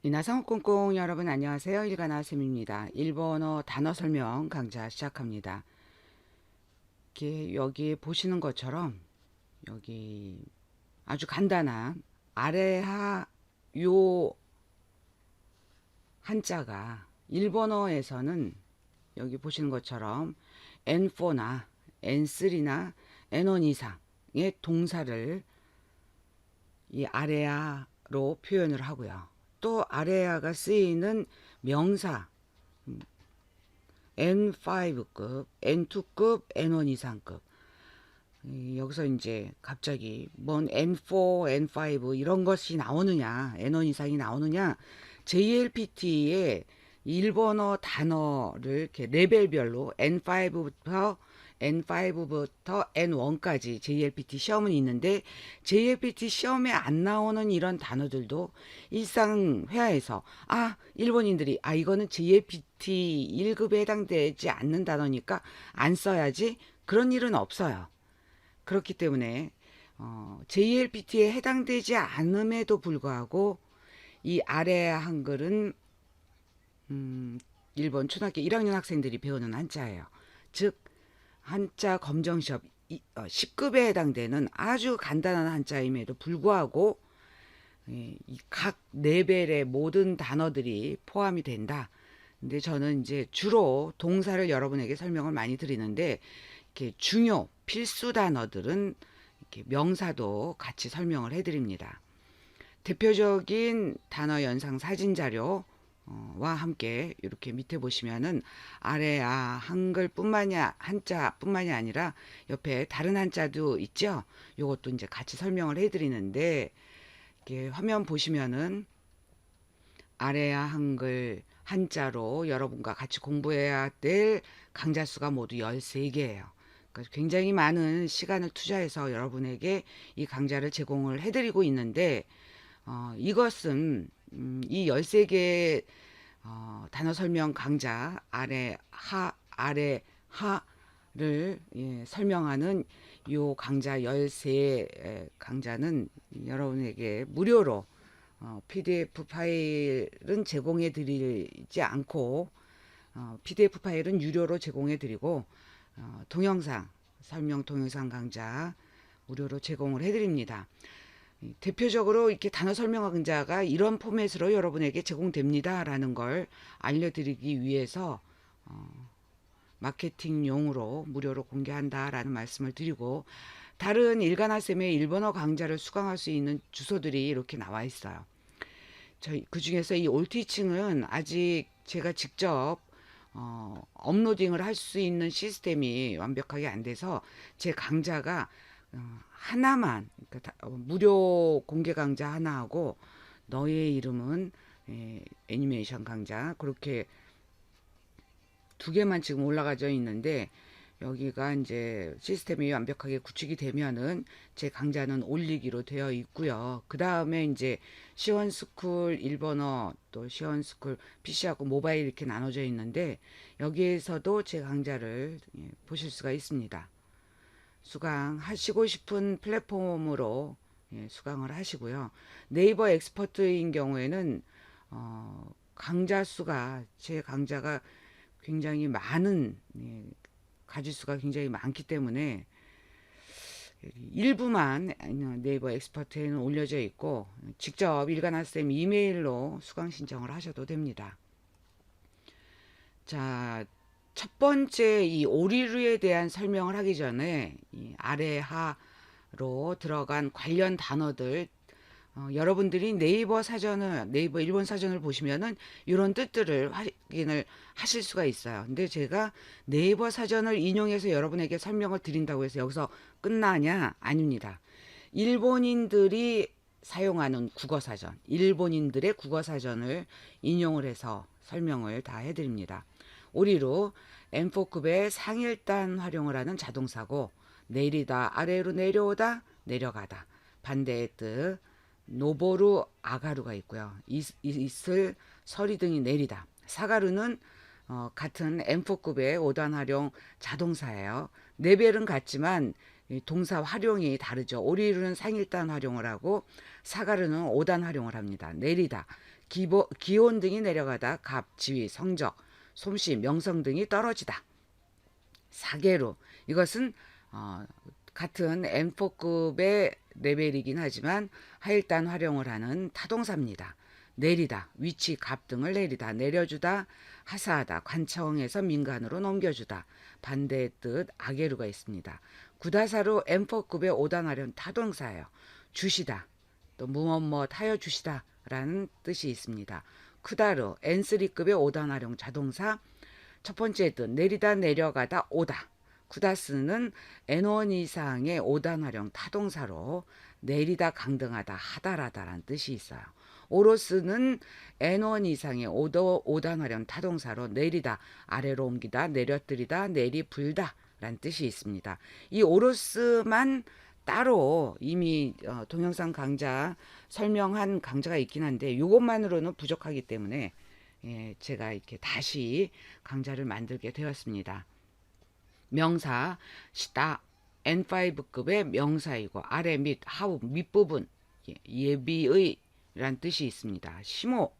미나상 꽁꽁 여러분 안녕하세요. 일가나쌤입니다. 일본어 단어 설명 강좌 시작합니다. 여기 보시는 것처럼 여기 아주 간단한 아래하 요 한자가 일본어에서는 여기 보시는 것처럼 N4나 N3나 N1 이상의 동사를 이 아래아로 표현을 하고요. 또 아래아가 쓰이는 명사 N5급, N2급, N1 이상급. 여기서 이제 갑자기 뭔 N4, N5 이런 것이 나오느냐, N1 이상이 나오느냐, JLPT의 일본어 단어를 이렇게 레벨별로 N5부터 N1까지 JLPT 시험은 있는데 JLPT 시험에 안 나오는 이런 단어들도 일상 회화에서 일본인들이 이거는 JLPT 1급에 해당되지 않는 단어니까 안 써야지 그런 일은 없어요. 그렇기 때문에 JLPT에 해당되지 않음에도 불구하고 이 아래 한글은 일본 초등학교 1학년 학생들이 배우는 한자예요. 즉 한자 검정시험 10급에 해당되는 아주 간단한 한자임에도 불구하고 각 레벨의 모든 단어들이 포함이 된다. 근데 저는 이제 주로 동사를 여러분에게 설명을 많이 드리는데 이렇게 중요 필수 단어들은 이렇게 명사도 같이 설명을 해드립니다. 대표적인 단어 연상 사진 자료와 함께 이렇게 밑에 보시면은 아래 한자뿐만이 아니라 옆에 다른 한자도 있죠. 요것도 이제 같이 설명을 해드리는데 이렇게 화면 보시면은 아래야 한글 한자로 여러분과 같이 공부해야 될 강좌 수가 모두 13개예요. 그러니까 굉장히 많은 시간을 투자해서 여러분에게 이 강좌를 제공을 해드리고 있는데 이것은 이 13개 단어 설명 강좌 아래 하를 설명하는 요 강좌 13 강좌는 여러분에게 무료로 PDF 파일은 제공해 드리지 않고 PDF 파일은 유료로 제공해 드리고 동영상 설명 동영상 강좌 무료로 제공을 해 드립니다. 대표적으로 이렇게 단어 설명 강좌가 이런 포맷으로 여러분에게 제공됩니다 라는 걸 알려드리기 위해서 마케팅용으로 무료로 공개한다 라는 말씀을 드리고, 다른 일가나쌤의 일본어 강좌를 수강할 수 있는 주소들이 이렇게 나와 있어요. 그 중에서 이 올티칭은 아직 제가 직접 업로딩을 할 수 있는 시스템이 완벽하게 안 돼서 제 강좌가 하나만, 그러니까 무료 공개 강좌 하나하고 너의 이름은 애니메이션 강좌, 그렇게 두 개만 지금 올라가져 있는데, 여기가 이제 시스템이 완벽하게 구축이 되면은 제 강좌는 올리기로 되어 있고요. 그 다음에 이제 시원스쿨 일본어, 또 시원스쿨 PC하고 모바일 이렇게 나눠져 있는데, 여기에서도 제 강좌를 보실 수가 있습니다. 수강하시고 싶은 플랫폼으로 수강을 하시고요. 네이버 엑스퍼트인 경우에는 강좌 수가, 제 강좌가 굉장히 많은 가지수가 굉장히 많기 때문에 일부만 네이버 엑스퍼트에는 올려져 있고 직접 일가나쌤 이메일로 수강 신청을 하셔도 됩니다. 자, 첫 번째 이 오리류에 대한 설명을 하기 전에 이 아래 하로 들어간 관련 단어들, 여러분들이 네이버 일본 사전을 보시면은 이런 뜻들을 확인을 하실 수가 있어요. 근데 제가 네이버 사전을 인용해서 여러분에게 설명을 드린다고 해서 여기서 끝나냐? 아닙니다. 일본인들이 사용하는 국어사전, 일본인들의 국어사전을 인용을 해서 설명을 다 해드립니다. 오리로 M4급의 상일단 활용을 하는 자동사고, 내리다, 아래로 내려오다, 내려가다, 반대의 뜻, 노보루 아가루가 있고요. 이슬 서리 등이 내리다. 사가루는 같은 M4급의 5단 활용 자동사예요. 레벨은 같지만 이 동사 활용이 다르죠. 오리류는 상일단 활용을 하고 사가류는 오단 활용을 합니다. 내리다, 기온 등이 내려가다, 갑, 지위, 성적, 솜씨, 명성 등이 떨어지다. 사계류, 이것은 같은 N4급의 레벨이긴 하지만 하일단 활용을 하는 타동사입니다. 내리다, 위치, 갑 등을 내리다, 내려주다, 하사하다, 관청에서 민간으로 넘겨주다, 반대의 뜻 악예류가 있습니다. 구다사로 M4급의 오단활용 타동사예요. 주시다, 또 무엇무엇 하여 주시다 라는 뜻이 있습니다. 크다르 N3급의 오단활용 자동사, 첫 번째 뜻 내리다 내려가다 오다. 쿠다스는 N1 이상의 오단 활용 타동사로 내리다 강등하다 하다라다라는 뜻이 있어요. 오로스는 N1 이상의 오단 활용 타동사로 내리다 아래로 옮기다 내려뜨리다 내리불다 라는 뜻이 있습니다. 이 오로스만 따로 이미 동영상 강좌 설명한 강좌가 있긴 한데 이것만으로는 부족하기 때문에 제가 이렇게 다시 강좌를 만들게 되었습니다. 명사, 시다, N5급의 명사이고 아래 및 하부 밑부분, 예비의 란 뜻이 있습니다. 시모,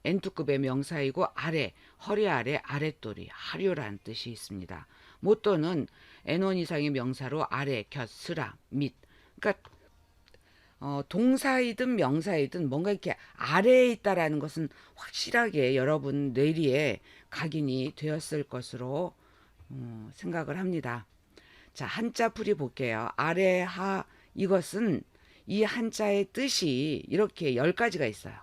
N2급의 명사이고 아래, 허리 아래, 아랫도리, 하류라는 뜻이 있습니다. 모또는 N1 이상의 명사로 아래, 곁, 스라, 밑. 그러니까 동사이든 명사이든 뭔가 이렇게 아래에 있다라는 것은 확실하게 여러분 뇌리에 각인이 되었을 것으로 생각을 합니다. 자, 한자 풀이 볼게요. 아래, 하, 이것은 이 한자의 뜻이 이렇게 10가지가 있어요.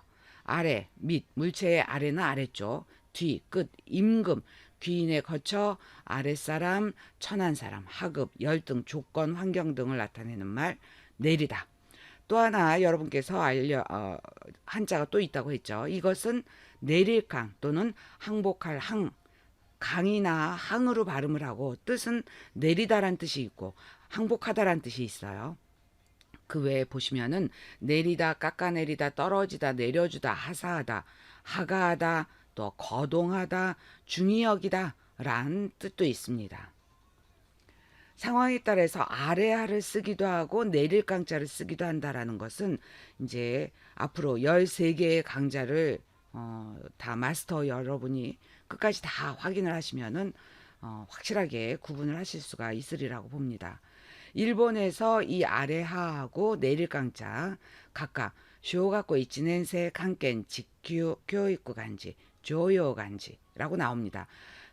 아래, 밑, 물체의 아래는 아래쪽, 뒤, 끝, 임금, 귀인에 거쳐 아랫사람, 천한 사람, 하급, 열등, 조건, 환경 등을 나타내는 말, 내리다. 또 하나 여러분께서 한자가 또 있다고 했죠. 이것은 내릴강 또는 항복할 항, 강이나 항으로 발음을 하고 뜻은 내리다란 뜻이 있고 항복하다란 뜻이 있어요. 그 외에 보시면은 내리다, 깎아내리다, 떨어지다, 내려주다, 하사하다, 하가하다, 또 거동하다, 중히 여기다 란 뜻도 있습니다. 상황에 따라서 아래하를 쓰기도 하고 내릴 강자를 쓰기도 한다라는 것은 이제 앞으로 13개의 강자를 다 마스터 여러분이 끝까지 다 확인을 하시면은 확실하게 구분을 하실 수가 있으리라고 봅니다. 일본에서 이 아래하하고 내릴 강자 각각 쇼가고 이치넨세 kanken 직교 교육구 간지 조요 간지라고 나옵니다.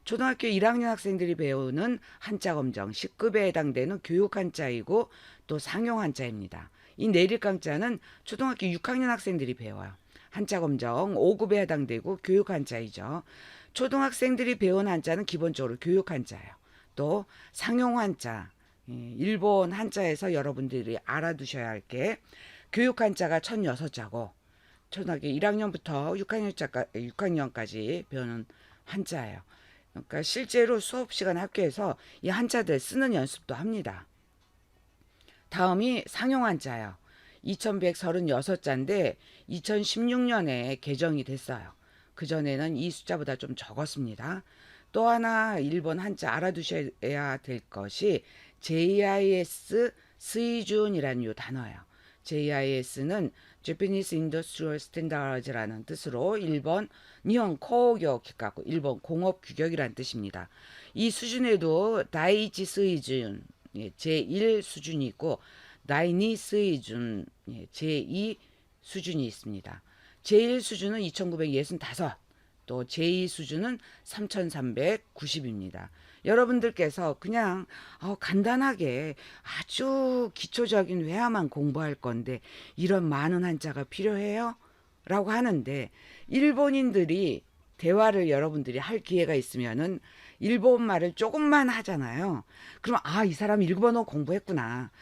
초등학교 1학년 학생들이 배우는 한자 검정 10급에 해당되는 교육 한자이고 또 상용 한자입니다. 이 내릴 강자는 초등학교 6학년 학생들이 배워요. 한자 검정 5급에 해당되고 교육 한자이죠. 초등학생들이 배운 한자는 기본적으로 교육 한자예요. 또 상용 한자, 일본 한자에서 여러분들이 알아두셔야 할 게 교육 한자가 1006자고 초등학교 1학년부터 6학년까지 배우는 한자예요. 그러니까 실제로 수업 시간 학교에서 이 한자들 쓰는 연습도 합니다. 다음이 상용 한자예요. 2136자인데 2016년에 개정이 됐어요. 그전에는 이 숫자보다 좀 적었습니다. 또 하나 일본 한자 알아두셔야 될 것이 JIS 수이준이라는 요 단어예요. JIS는 Japanese Industrial Standards라는 뜻으로 일본 니혼 코교 기가고 일본 공업 규격이라는 뜻입니다. 이 수준에도 다이치 수이준 제1 수준이 있고 다이니 수이준 제2 수준이 있습니다. 제1 수준은 2965, 또 제2 수준은 3390입니다. 여러분들께서 그냥 간단하게 아주 기초적인 회화만 공부할 건데 이런 많은 한자가 필요해요? 라고 하는데 일본인들이 대화를 여러분들이 할 기회가 있으면은 일본말을 조금만 하잖아요. 그럼 이 사람 일본어 공부했구나.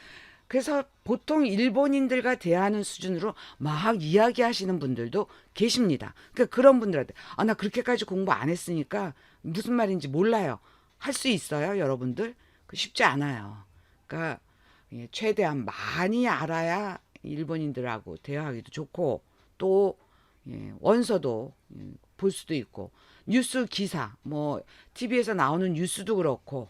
그래서 보통 일본인들과 대화하는 수준으로 막 이야기하시는 분들도 계십니다. 그러니까 그런 분들한테 나 그렇게까지 공부 안 했으니까 무슨 말인지 몰라요. 할 수 있어요, 여러분들? 쉽지 않아요. 그러니까 최대한 많이 알아야 일본인들하고 대화하기도 좋고 또 원서도 볼 수도 있고 뉴스 기사 TV에서 나오는 뉴스도 그렇고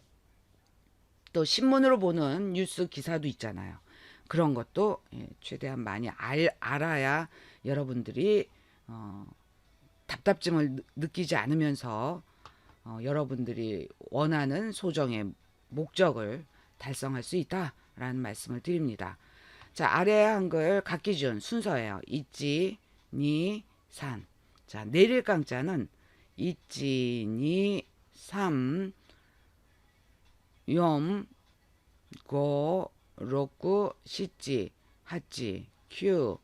또 신문으로 보는 뉴스 기사도 있잖아요. 그런 것도 최대한 많이 알아야 여러분들이 답답증을 느끼지 않으면서 여러분들이 원하는 소정의 목적을 달성할 수 있다라는 말씀을 드립니다. 자, 아래 한글 각기준 순서예요. 있지, 니, 산. 자, 내릴 강자는 있지, 니, 삼, 염, 고, 로꾸, 시지, 하지, 큐,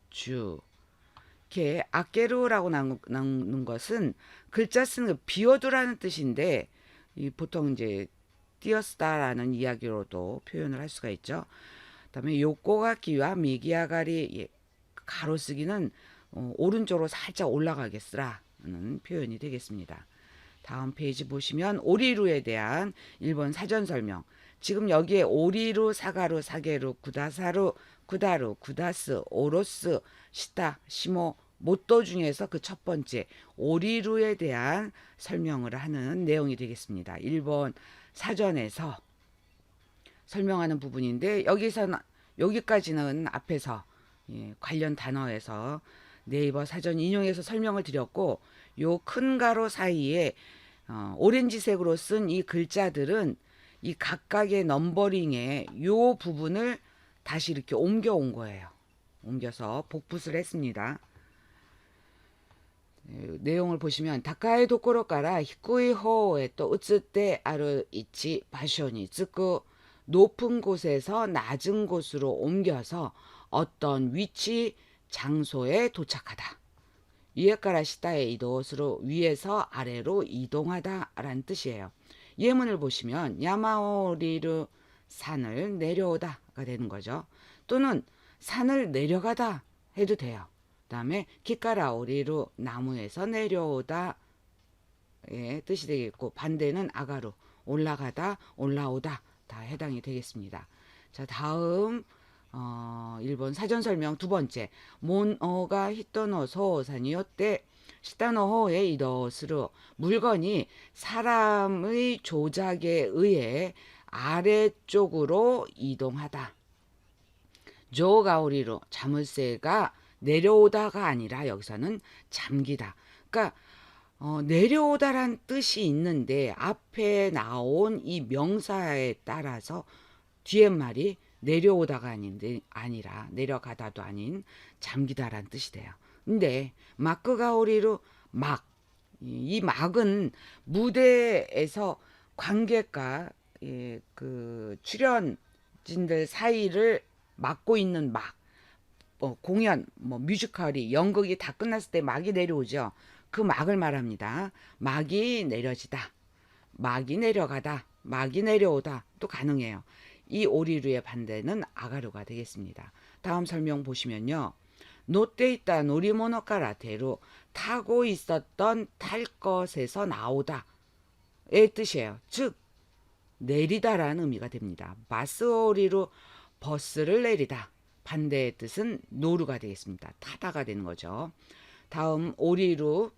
주. 이렇게 아케루라고 나오는 것은 글자 쓰는 거 비워두라는 뜻인데 보통 이제 띄어쓰다라는 이야기로도 표현을 할 수가 있죠. 그다음에 요코가 기와 미기아가리 가로쓰기는 오른쪽으로 살짝 올라가게 쓰라는 표현이 되겠습니다. 다음 페이지 보시면 오리루에 대한 일본 사전 설명. 지금 여기에 오리루, 사가루, 사게루, 구다사루, 구다루, 구다스, 오로스, 시타, 시모, 모토 중에서 그 첫 번째 오리루에 대한 설명을 하는 내용이 되겠습니다. 일본 사전에서 설명하는 부분인데 여기까지는 앞에서 관련 단어에서 네이버 사전 인용해서 설명을 드렸고 요 큰 가로 사이에 오렌지색으로 쓴 이 글자들은 이 각각의 넘버링의 요 부분을 다시 이렇게 옮겨온 거예요. 옮겨서 복붙을 했습니다. 내용을 보시면 다카이 도코로까라 히쿠이 호에 또 으츠때 아르 이치 바쇼니 츠쿠 높은 곳에서 낮은 곳으로 옮겨서 어떤 위치 장소에 도착하다. 위에까라 시타의 이도스로 위에서 아래로 이동하다 라는 뜻이에요. 예문을 보시면 야마오리르 산을 내려오다가 되는 거죠. 또는 산을 내려가다 해도 돼요. 그 다음에 기카라 오리루 나무에서 내려오다 의 뜻이 되겠고 반대는 아가루 올라가다 올라오다 다 해당이 되겠습니다. 자, 다음 일본 사전 설명 두 번째 몬오가 히토노 소산이요때 시타노호에 이도스루 물건이 사람의 조작에 의해 아래쪽으로 이동하다. 조가오리로 자물쇠가 내려오다가 아니라 여기서는 잠기다. 그러니까 내려오다란 뜻이 있는데 앞에 나온 이 명사에 따라서 뒤에 말이 내려오다가 아니라 내려가다도 아닌 잠기다란 뜻이 돼요. 근데 마크가오리로 이 막은 무대에서 관객과 그 출연진들 사이를 막고 있는 막. 공연, 뮤지컬이 연극이 다 끝났을 때 막이 내려오죠. 그 막을 말합니다. 막이 내려지다, 막이 내려가다, 막이 내려오다 또 가능해요. 이 오리루의 반대는 아가루가 되겠습니다. 다음 설명 보시면요. 노때 있다 노리모노카라 대로 타고 있었던 탈 것에서 나오다의 뜻이에요. 즉 내리다라는 의미가 됩니다. 마스오리루 버스를 내리다. 반대의 뜻은 노루가 되겠습니다. 타다가 되는 거죠. 다음 오리루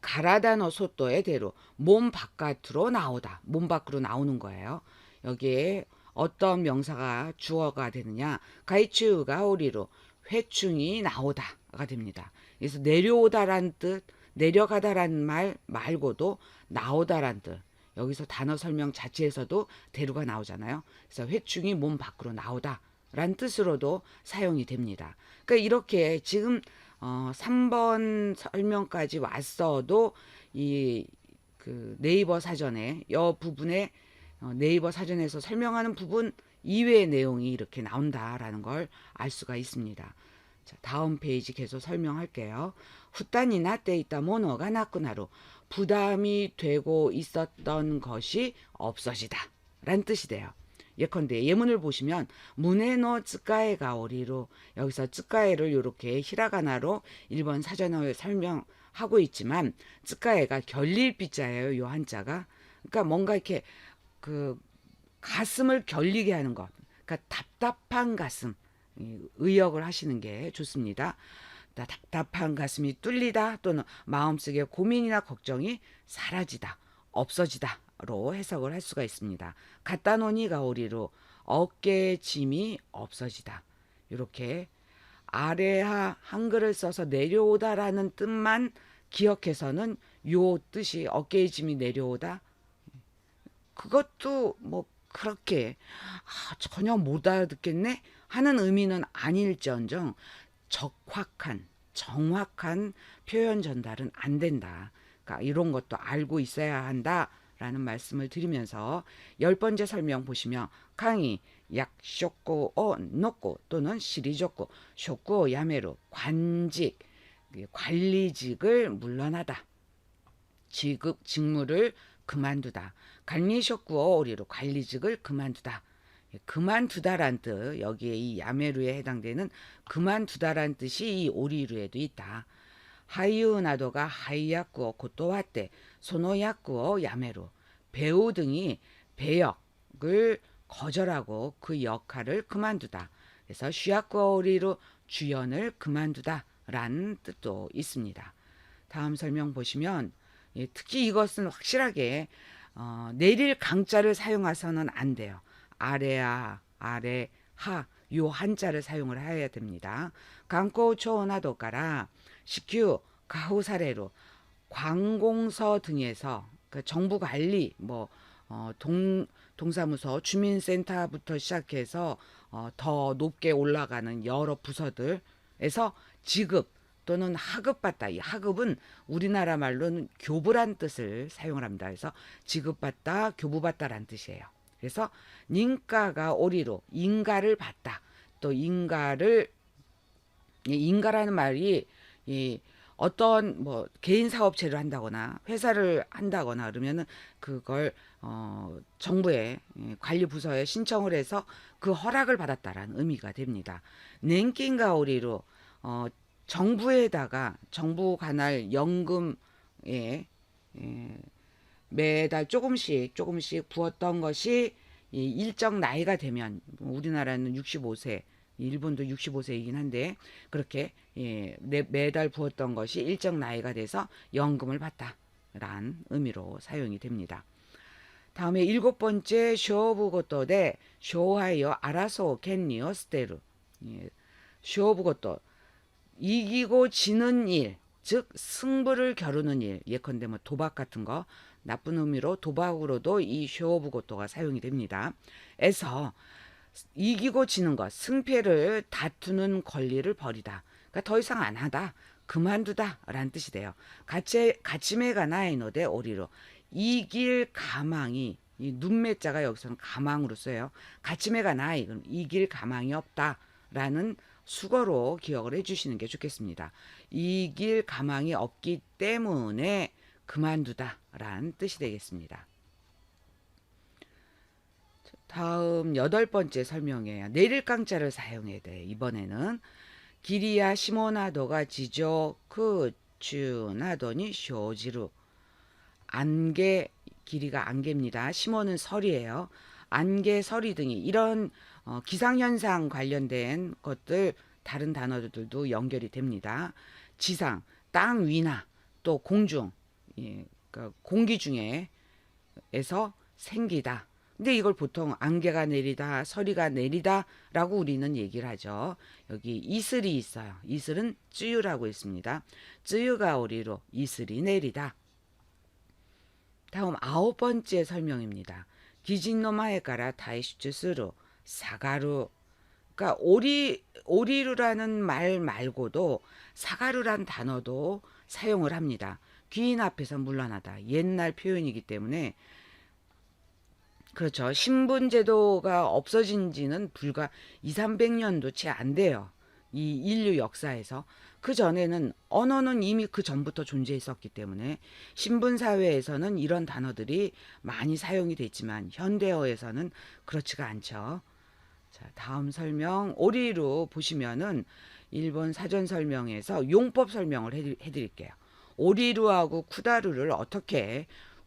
가라다노 소토의 대로 몸 바깥으로 나오다. 몸 밖으로 나오는 거예요. 여기에 어떤 명사가 주어가 되느냐. 가이츠가 오리루 회충이 나오다가 됩니다. 그래서 내려오다란 뜻, 내려가다란 말 말고도 나오다란 뜻. 여기서 단어 설명 자체에서도 대루가 나오잖아요. 그래서 회충이 몸 밖으로 나오다. 란 뜻으로도 사용이 됩니다. 그러니까 이렇게 지금 3번 설명까지 왔어도 그 네이버 사전에 부분에 네이버 사전에서 설명하는 부분 이외의 내용이 이렇게 나온다라는 걸 알 수가 있습니다. 자, 다음 페이지 계속 설명할게요. 후단이 나때 있다 모노가 나쿠나루 부담이 되고 있었던 것이 없어지다 란 뜻이 돼요. 예컨대 예문을 보시면 문에노 쯔까에가 오리로 여기서 쯔까에를 이렇게 히라가나로 일본 사전어에 설명하고 있지만 쯔까에가 결릴 빗자예요. 요 한자가. 그러니까 뭔가 이렇게 그 가슴을 결리게 하는 것. 그러니까 답답한 가슴. 의역을 하시는 게 좋습니다. 답답한 가슴이 뚫리다 또는 마음속에 고민이나 걱정이 사라지다, 없어지다 오리루로 해석을 할 수가 있습니다. 갖다 놓으니가 오리루, 어깨에 짐이 없어지다. 이렇게 아래하 한글을 써서 내려오다라는 뜻만 기억해서는 요 뜻이 어깨에 짐이 내려오다. 그것도 뭐 그렇게 전혀 못 알아듣겠네 하는 의미는 아닐지언정 적확한 정확한 표현 전달은 안 된다. 그러니까 이런 것도 알고 있어야 한다라는 말씀을 드리면서 10번째 설명 보시면 강의 약 쇼코 놓고 또는 시리조코 쇼코 야메로 관직 관리직을 물러나다. 직무를 그만두다. 관리쇼쿠어 오리로 관리직을 그만두다. 그만두다란 뜻, 여기에 이 야메루에 해당되는 그만두다란 뜻이 이 오리루에도 있다. 하이유 나도가 하이야쿠어 고토와테 소노야쿠어 야메루. 배우 등이 배역을 거절하고 그 역할을 그만두다. 그래서 슈야쿠어 오리루 주연을 그만두다 라는 뜻도 있습니다. 다음 설명 보시면 특히 이것은 확실하게 내릴 강자를 사용해서는 안 돼요. 아래야, 아래, 하, 요 한자를 사용을 해야 됩니다. 강고 초나도가라 시큐 가후 사례로 관공서 등에서 그 정부 관리 동사무소 주민센터부터 시작해서 더 높게 올라가는 여러 부서들에서 지급 또는 하급받다. 이 하급은 우리나라 말로는 교부란 뜻을 사용을 합니다. 그래서 지급받다, 교부받다란 뜻이에요. 그래서 닌가가 오리로 인가를 받다. 또 인가라는 말이 어떤 개인 사업체를 한다거나 회사를 한다거나 그러면은 그걸 정부의 관리 부서에 신청을 해서 그 허락을 받았다라는 의미가 됩니다. 낸킨가 오리로 정부에다가 정부 관할 연금에 매달 조금씩 부었던 것이 일정 나이가 되면 우리나라는 65세, 일본도 65세이긴 한데 그렇게 매달 부었던 것이 일정 나이가 돼서 연금을 받다라는 의미로 사용이 됩니다. 다음에 7번째 쇼부고토데 쇼하이어 알아서 겐니어 스테루. 쇼부고토 이기고 지는 일, 즉 승부를 겨루는 일, 예컨대 도박 같은 거 나쁜 의미로 도박으로도 이 쇼부고토가 사용이 됩니다. 에서 이기고 지는 것, 승패를 다투는 권리를 버리다. 그러니까 더 이상 안 하다, 그만두다 라는 뜻이 돼요. 가치메가 나이노데 오리로 이길 가망이 이 눈매자가 여기서는 가망으로 써요. 가치메가 나이 그럼 이길 가망이 없다라는 수거로 기억을 해주시는 게 좋겠습니다. 이길 가망이 없기 때문에 그만두다 라는 뜻이 되겠습니다. 다음 8번째 설명이에요. 내릴 강자를 사용해야 돼. 이번에는 기리야 시모나도가 지조 크추나도니 쇼지루. 안개, 길이가 안개입니다. 시모는 설이에요. 안개, 서리 등이 이런 기상현상 관련된 것들 다른 단어들도 연결이 됩니다. 지상, 땅 위나 또 공중, 그러니까 공기 중에서 생기다. 근데 이걸 보통 안개가 내리다, 서리가 내리다 라고 우리는 얘기를 하죠. 여기 이슬이 있어요. 이슬은 쯔유라고 있습니다. 쯔유가 오리로 이슬이 내리다. 다음 9번째 설명입니다. 기진노마에까라 다이슈츠스루 사가루. 그러니까 오리루라는 말 말고도 사가루란 단어도 사용을 합니다. 귀인 앞에서 물러나다. 옛날 표현이기 때문에 그렇죠. 신분제도가 없어진 지는 불과 200~300년도 채 안 돼요. 이 인류 역사에서. 그 전에는 언어는 이미 그 전부터 존재했었기 때문에 신분사회에서는 이런 단어들이 많이 사용이 됐지만 현대어에서는 그렇지가 않죠. 자, 다음 설명 오리루 보시면은 일본 사전 설명에서 용법 설명을 해드릴게요. 오리루하고 쿠다루를 어떻게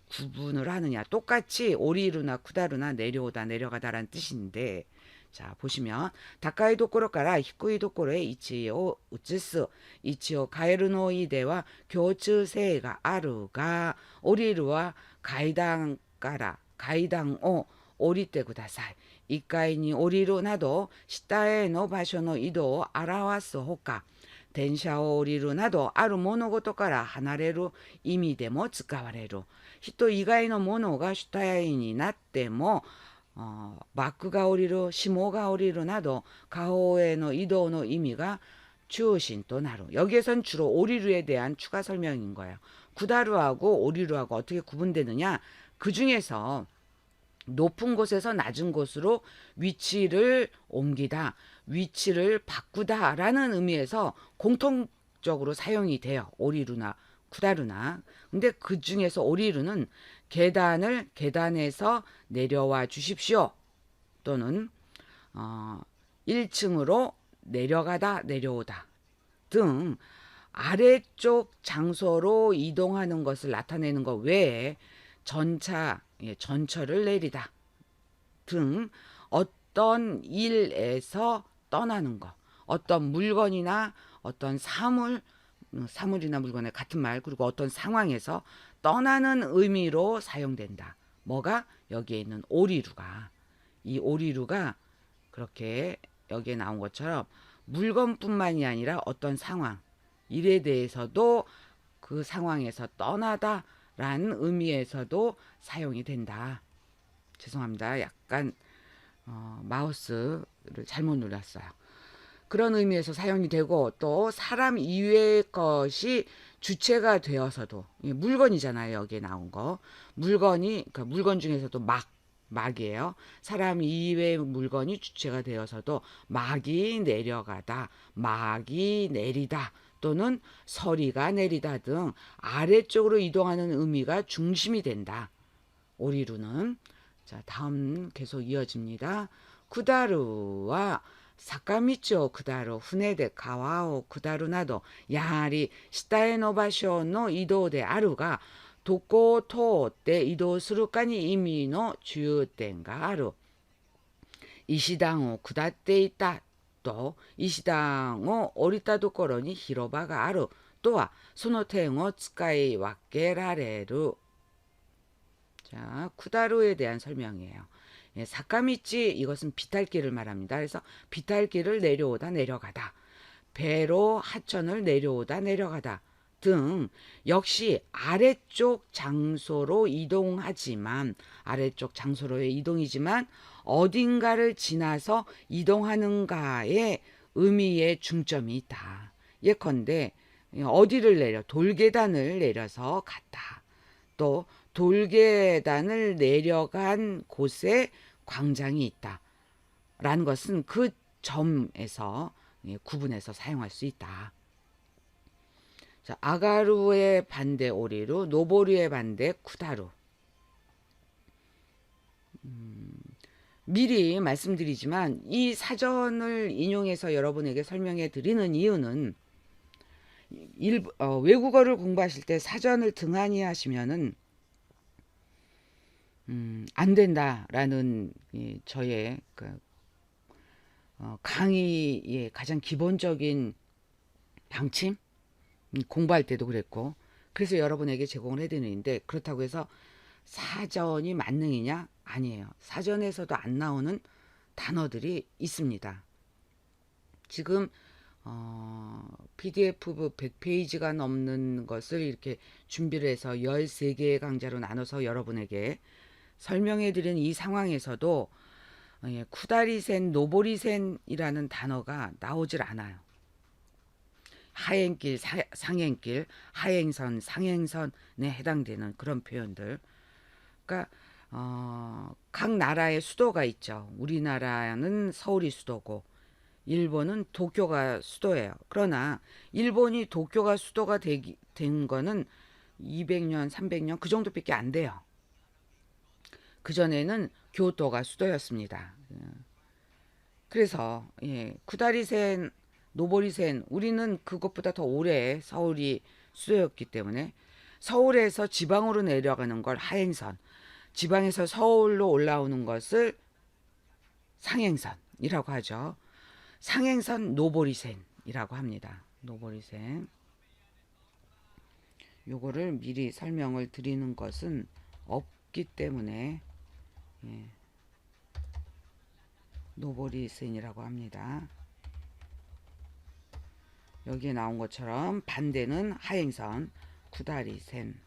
구분을 하느냐. 똑같이 오리루나 쿠다루나 내려오다 내려가다라는 뜻인데 자 보시면 다카이 도코로까라 히쿠이 도코로에 이치오 우츠스 이치오 가에르노이데와 교츠세가 아루가 오리루와 가이단 から階段を降りてください。1階に降りるなど下への場所の移動を表すほか、電車を降りるなどある物事から離れる意味でも使われる。人以外のものが主体になってもバックが降りる、下が降りるなど下方への移動の意味가 중심 또 나루. 여기에선 주로 오리루에 대한 추가 설명인 거예요. 구다루하고 오리루하고 어떻게 구분되느냐? 그 중에서 높은 곳에서 낮은 곳으로 위치를 옮기다, 위치를 바꾸다라는 의미에서 공통적으로 사용이 돼요. 오리루나 구다루나. 근데 그 중에서 오리루는 계단에서 내려와 주십시오. 또는 1층으로 내려가다, 내려오다 등 아래쪽 장소로 이동하는 것을 나타내는 것 외에 전철을 내리다 등 어떤 일에서 떠나는 것, 어떤 물건이나 어떤 사물이나 물건의 같은 말, 그리고 어떤 상황에서 떠나는 의미로 사용된다. 뭐가? 여기에 있는 오리루가. 이 오리루가 그렇게 여기에 나온 것처럼 물건뿐만이 아니라 어떤 상황, 일에 대해서도 그 상황에서 떠나다라는 의미에서도 사용이 된다. 죄송합니다. 약간 마우스를 잘못 눌렀어요. 그런 의미에서 사용이 되고, 또 사람 이외의 것이 주체가 되어서도, 물건이잖아요. 여기에 나온 거. 물건이, 그러니까 물건 중에서도 막이에요. 사람 이외의 물건이 주체가 되어서도 막이 내려가다, 막이 내리다, 또는 서리가 내리다 등 아래쪽으로 이동하는 의미가 중심이 된다. 오리루는. 자, 다음 계속 이어집니다. 쿠다루와 사카미치오 쿠다루, 후네데 가와오 쿠다루 나도 야하리 시타에の場所の移動であるが、どこを通って移動するかに意味の重点がある。石段を下っていたと、石段を降りたところに広場があるとは、その点を使い分けられる。 자, 쿠다루에 대한 설명이에요. 사카미치, 이것은 비탈길을 말합니다. 그래서 비탈길을 내려오다 내려가다, 배로 하천을 내려오다 내려가다 등 역시 아래쪽 장소로 이동하지만, 아래쪽 장소로의 이동이지만 어딘가를 지나서 이동하는가의 의미에 중점이 있다. 예컨대 어디를 내려, 돌계단을 내려서 갔다. 또 돌계단을 내려간 곳에 광장이 있다 라는 것은 그 점에서 구분해서 사용할 수 있다. 자, 아가루의 반대 오리루, 노보루의 반대 쿠다루. 미리 말씀드리지만 이 사전을 인용해서 여러분에게 설명해 드리는 이유는 외국어를 공부하실 때 사전을 등한히 하시면은 안 된다라는 저의 강의의 가장 기본적인 방침, 공부할 때도 그랬고, 그래서 여러분에게 제공을 해드리는데, 그렇다고 해서 사전이 만능이냐? 아니에요. 사전에서도 안 나오는 단어들이 있습니다. 지금 PDF 100페이지가 넘는 것을 이렇게 준비를 해서 13개의 강좌로 나눠서 여러분에게 설명해 드린 이 상황에서도 쿠다리센, 노보리센이라는 단어가 나오질 않아요. 하행길, 상행길, 하행선, 상행선에 해당되는 그런 표현들. 그러니까 각 나라의 수도가 있죠. 우리나라는 서울이 수도고 일본은 도쿄가 수도예요. 그러나 일본이 도쿄가 수도가 된 거는 200년, 300년 그 정도밖에 안 돼요. 그전에는 교토가 수도였습니다. 그래서 쿠다리센, 노보리센, 우리는 그것보다 더 오래 서울이 수도였기 때문에 서울에서 지방으로 내려가는 걸 하행선, 지방에서 서울로 올라오는 것을 상행선이라고 하죠. 상행선 노보리센이라고 합니다. 노보리센. 요거를 미리 설명을 드리는 것은 없기 때문에 예, 노보리센이라고 합니다. 여기에 나온 것처럼 반대는 하행선 구다리센,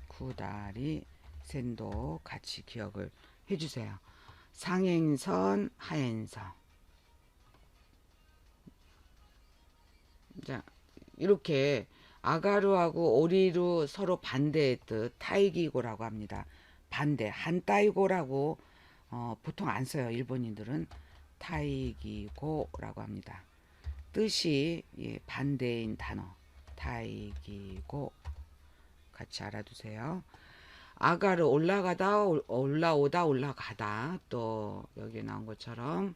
구다리센도 같이 기억을 해주세요. 상행선, 하행선. 자, 이렇게 아가루하고 오리루 서로 반대의 뜻 타이기고라고 합니다. 반대, 한따이고라고 보통 안 써요. 일본인들은 타이기고라고 합니다. 뜻이 예, 반대인 단어 타이기고 같이 알아두세요. 아가르 올라가다 올라오다 올라가다, 또 여기 나온 것처럼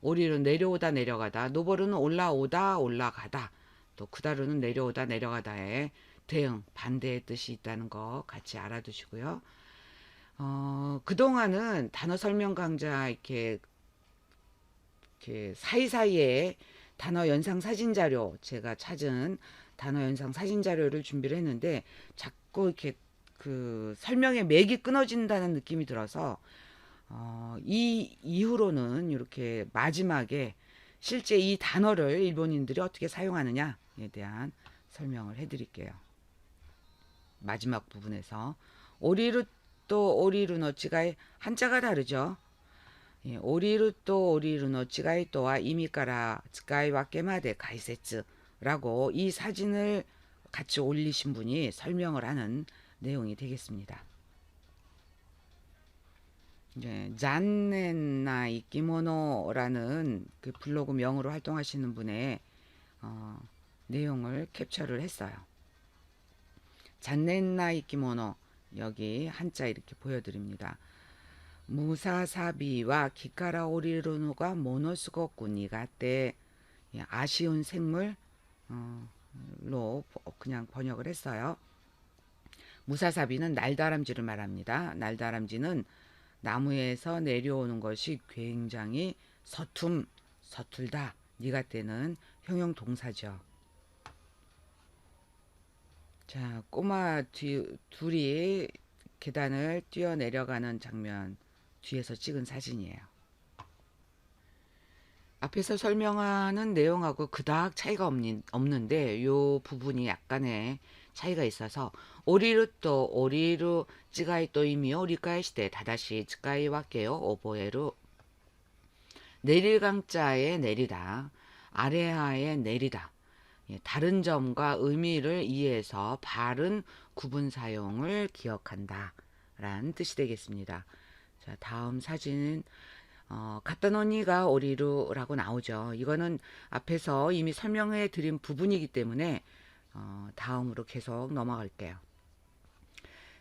오리로 내려오다 내려가다, 노보루는 올라오다 올라가다, 또 구다루는 내려오다 내려가다의 대응 반대의 뜻이 있다는 거 같이 알아두시고요. 그동안은 단어 설명 강좌 이렇게 사이사이에 단어 연상 사진 자료, 제가 찾은 단어 연상 사진 자료를 준비를 했는데 자꾸 이렇게 그 설명의 맥이 끊어진다는 느낌이 들어서 이 이후로는 이렇게 마지막에 실제 이 단어를 일본인들이 어떻게 사용하느냐에 대한 설명을 해드릴게요. 마지막 부분에서 오리루 또 오리루 노치가이 한자가 다르죠. 예, 오리루 또 오리루 노치가이 또와 이미까라 츠카이 와케마데 가이세츠라고 이 사진을 같이 올리신 분이 설명을 하는 내용이 되겠습니다. 이제 잔넨나 이키모노라는 그 블로그 명으로 활동하시는 분의 내용을 캡처를 했어요. 잔넨나 이키모노, 여기 한자 이렇게 보여드립니다. 무사사비와 기카라 오리루노가 모노스고쿠 니가테, 아쉬운 생물로 그냥 번역을 했어요. 무사사비는 날다람쥐를 말합니다. 날다람쥐는 나무에서 내려오는 것이 굉장히 서툴다. 니가테는 형용 동사죠. 자, 꼬마 둘이 계단을 뛰어 내려가는 장면 뒤에서 찍은 사진이에요. 앞에서 설명하는 내용하고 그닥 차이가 없는데 요 부분이 약간의 차이가 있어서 오리루 또 오리루 찌가이 또 이미요 리카이시대 다다시 찌가이 와케요 오보에루, 내릴 강자에 내리다, 아래하에 내리다, 다른 점과 의미를 이해해서 바른 구분 사용을 기억한다 라는 뜻이 되겠습니다. 자, 다음 사진은 가타노니가 오리루라고 나오죠. 이거는 앞에서 이미 설명해 드린 부분이기 때문에 다음으로 계속 넘어갈게요.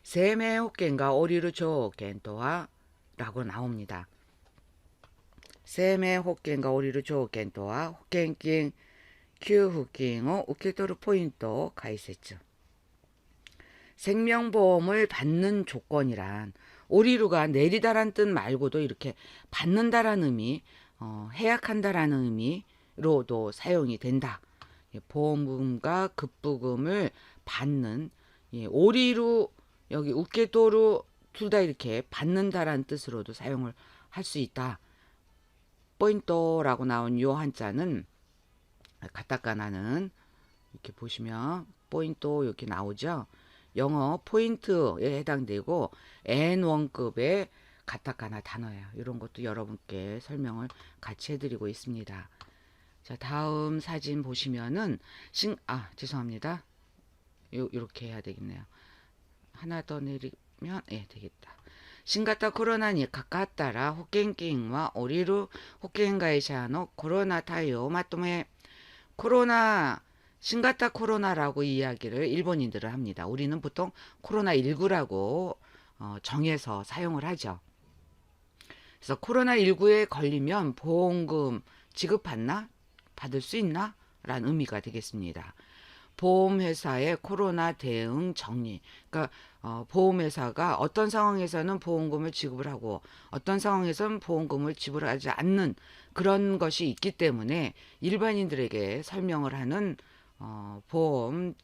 세메 호켄가 오리루 조켄 또와 라고 나옵니다. 세메 호켄가 오리루 조켄 또와 호켄킨給付金を 受け取る 포인트 가이세츠. 생명보험을 받는 조건이란 오리루가 내리다란 뜻 말고도 이렇게 받는다라는 의미, 해약한다라는 의미로도 사용이 된다. 보험금과 급부금을 받는, 오리루 여기 우케도루 둘 다 이렇게 받는다라는 뜻으로도 사용을 할 수 있다. 포인트라고 나온 요 한자는 가타카나는 이렇게 보시면 포인트 이렇게 나오죠. 영어 포인트에 해당되고 N1급의 가타카나 단어예요. 이런 것도 여러분께 설명을 같이 해드리고 있습니다. 자, 다음 사진 보시면은 죄송합니다. 요렇게 해야 되겠네요. 하나 더 내리면 되겠다. 신型コロナにかかったら保険金は下りる保険会社のコロナ対応をまとめ、코로나, 신型코로나라고 이야기를 일본인들은 합니다. 우리는 보통 코로나19라고 정해서 사용을 하죠. 그래서 코로나19에 걸리면 보험금 지급받나? 받을 수 있나? 라는 의미가 되겠습니다. 보험회사의 코로나 대응 정리. 그러니까 보험회사가 어떤 상황에서는 보험금을 지급을 하고 어떤 상황에서는 보험금을 지불하지 않는 그런 것이 있기 때문에 일반인들에게 설명을 하는 보험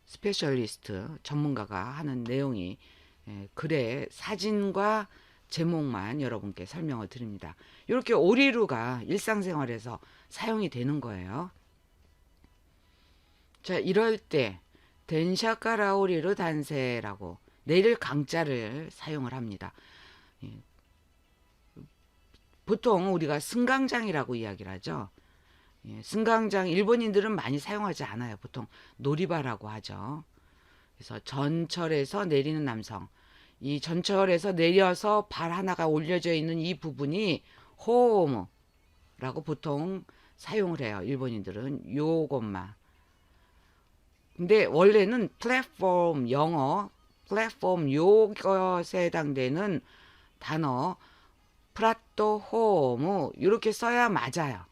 스페셜리스트 전문가가 하는 내용이 글의 사진과 제목만 여러분께 설명을 드립니다. 이렇게 오리루가 일상생활에서 사용이 되는 거예요. 자, 이럴 때 덴샤카라 오리루 단세라고 내릴 강자를 사용을 합니다. 보통 우리가 승강장이라고 이야기를 하죠. 승강장 일본인들은 많이 사용하지 않아요. 보통 놀이바라고 하죠. 그래서 전철에서 내리는 남성, 이 전철에서 내려서 발 하나가 올려져 있는 이 부분이 호ーム라고 보통 사용을 해요. 일본인들은 요것만. 근데 원래는 플랫폼, 영어 플랫폼 요것에 해당되는 단어 플랫폼 이렇게 써야 맞아요.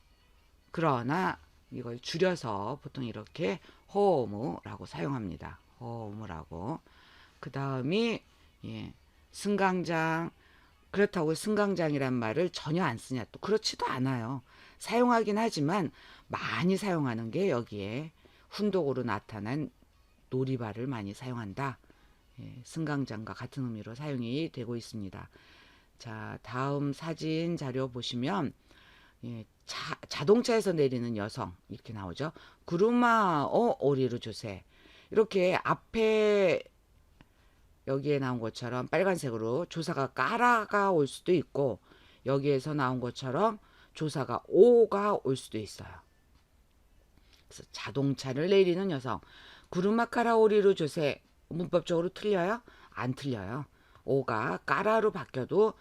그러나 이걸 줄여서 보통 이렇게 호ーム라고 사용합니다. 호ーム라고. 그 다음이 승강장. 그렇다고 승강장이란 말을 전혀 안 쓰냐? 또 그렇지도 않아요. 사용하긴 하지만 많이 사용하는 게 여기에 훈독으로 나타난 놀이발을 많이 사용한다. 승강장과 같은 의미로 사용이 되고 있습니다. 자, 다음 사진 자료 보시면 자동차에서 내리는 여성 이렇게 나오죠. 구루마오 오리루 조세. 이렇게 앞에 여기에 나온 것처럼 빨간색으로 조사가 까라가 올 수도 있고 여기에서 나온 것처럼 조사가 오가 올 수도 있어요. 그래서 자동차를 내리는 여성. 구루마카라 오리루 조세. 문법적으로 틀려요? 안 틀려요. 오가 까라로 바뀌어도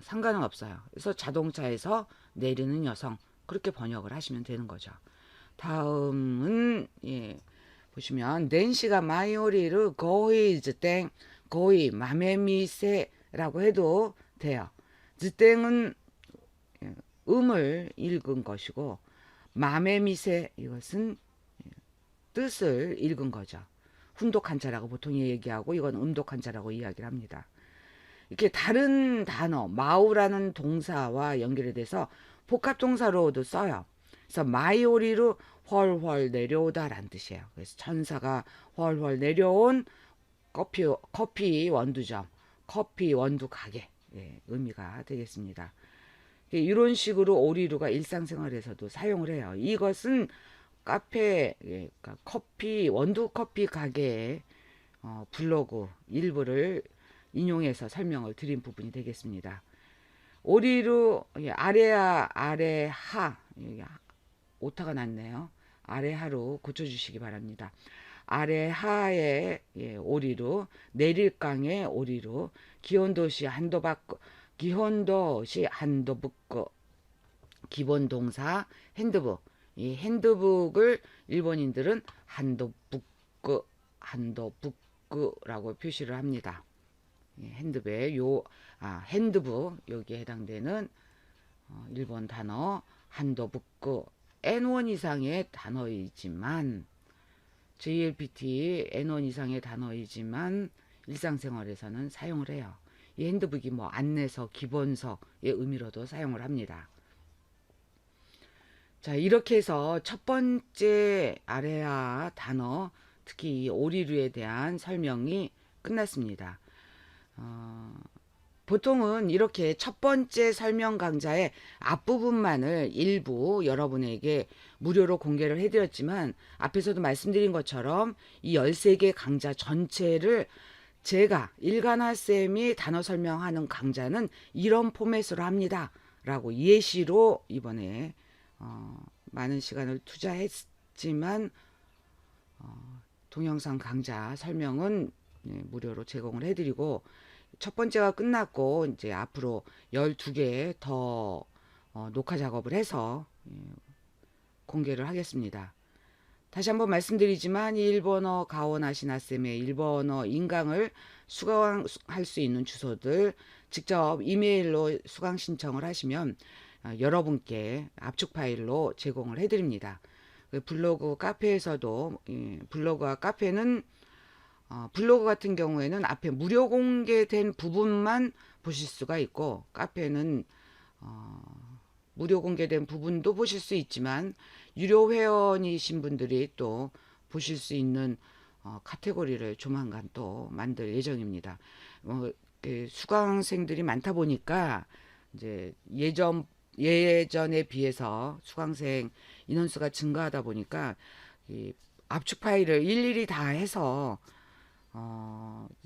상관은 없어요. 그래서 자동차에서 내리는 여성 그렇게 번역을 하시면 되는 거죠. 다음은 보시면 낸시가 마이오리를 거의 즈땡 거의 마메미세라고 해도 돼요. 즈땡은 음을 읽은 것이고 마메미세 이것은 뜻을 읽은 거죠. 훈독한자라고 보통 얘기하고 이건 음독한자라고 이야기를 합니다. 이렇게 다른 단어 마우라는 동사와 연결이 돼서 복합동사로도 써요. 그래서 마이오리로 훨훨 내려오다라는 뜻이에요. 그래서 천사가 훨훨 내려온 커피 원두점, 커피 원두 가게 의미가 되겠습니다. 이런 식으로 오리루가 일상생활에서도 사용을 해요. 이것은 카페, 그러니까 커피 원두 커피 가게의 블로그 일부를 인용해서 설명을 드린 부분이 되겠습니다. 오리루 아래하 아래하 오타가 났네요. 아래하로 고쳐주시기 바랍니다. 아래하의 오리루 내릴강의 오리루 기혼도시 한도바크 기혼도시 한도북구 기본동사 핸드북 이 핸드북을 일본인들은 한도북구라고 표시를 합니다. 핸드북 여기에 해당되는 일본 단어 한도북구 N1 이상의 단어이지만 JLPT N1 이상의 단어이지만 일상생활에서는 사용을 해요. 이 핸드북이 뭐 안내서, 기본서의 의미로도 사용을 합니다. 자, 이렇게 해서 첫 번째 아래아 단어, 특히 이 오리류에 대한 설명이 끝났습니다. 보통은 이렇게 첫 번째 설명 강좌의 앞부분만을 일부 여러분에게 무료로 공개를 해드렸지만 앞에서도 말씀드린 것처럼 이 13개 강좌 전체를 제가 일간화쌤이 단어 설명하는 강좌는 이런 포맷으로 합니다. 라고 예시로 이번에 많은 시간을 투자했지만 동영상 강좌 설명은 무료로 제공을 해드리고 첫 번째가 끝났고 이제 앞으로 12개 더 녹화 작업을 해서 공개를 하겠습니다. 다시 한번 말씀드리지만 일본어 가오나시나쌤의 일본어 인강을 수강할 수 있는 주소들 직접 이메일로 수강 신청을 하시면 여러분께 압축 파일로 제공을 해드립니다. 블로그 카페에서도 블로그와 카페는 블로그 같은 경우에는 앞에 무료 공개된 부분만 보실 수가 있고 카페는 무료 공개된 부분도 보실 수 있지만 유료 회원이신 분들이 또 보실 수 있는 카테고리를 조만간 또 만들 예정입니다. 수강생들이 많다 보니까 이제 예전에 비해서 수강생 인원수가 증가하다 보니까 이 압축 파일을 일일이 다 해서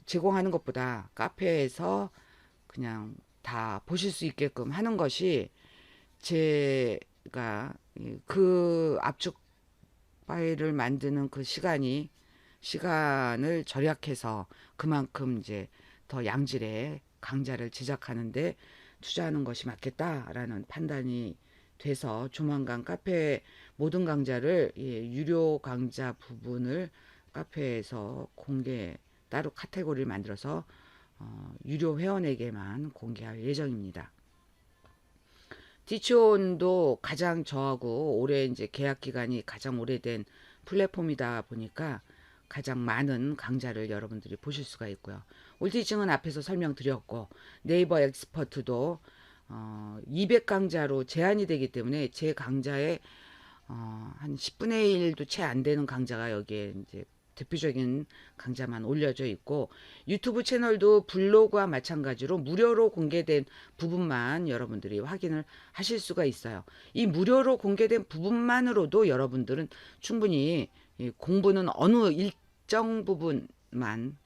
제공하는 것보다 카페에서 그냥 다 보실 수 있게끔 하는 것이 제가 그 압축 파일을 만드는 그 시간을 절약해서 그만큼 이제 더 양질의 강좌를 제작하는데 투자하는 것이 맞겠다라는 판단이 돼서 조만간 카페 모든 강좌를 유료 강좌 부분을 카페에서 따로 카테고리를 만들어서 유료 회원에게만 공개할 예정입니다. 티치온도 가장 저하고 올해 이제 계약 기간이 가장 오래된 플랫폼이다 보니까 가장 많은 강좌를 여러분들이 보실 수가 있고요. 올티칭은 앞에서 설명드렸고 네이버 엑스퍼트도 200강좌로 제한이 되기 때문에 제 강좌에 한 10분의 1도 채 안 되는 강좌가 여기에 이제 대표적인 강좌만 올려져 있고 유튜브 채널도 블로그와 마찬가지로 무료로 공개된 부분만 여러분들이 확인을 하실 수가 있어요. 이 무료로 공개된 부분만으로도 여러분들은 충분히 공부는 어느 일정 부분만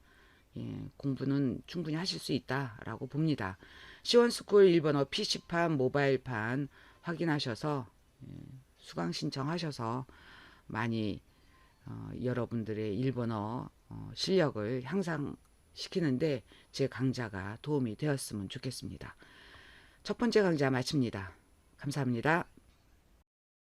공부는 충분히 하실 수 있다라고 봅니다. 시원스쿨 일본어 PC판, 모바일판 확인하셔서 수강 신청하셔서 많이 여러분들의 일본어 실력을 향상시키는데 제 강좌가 도움이 되었으면 좋겠습니다. 첫 번째 강좌 마칩니다. 감사합니다.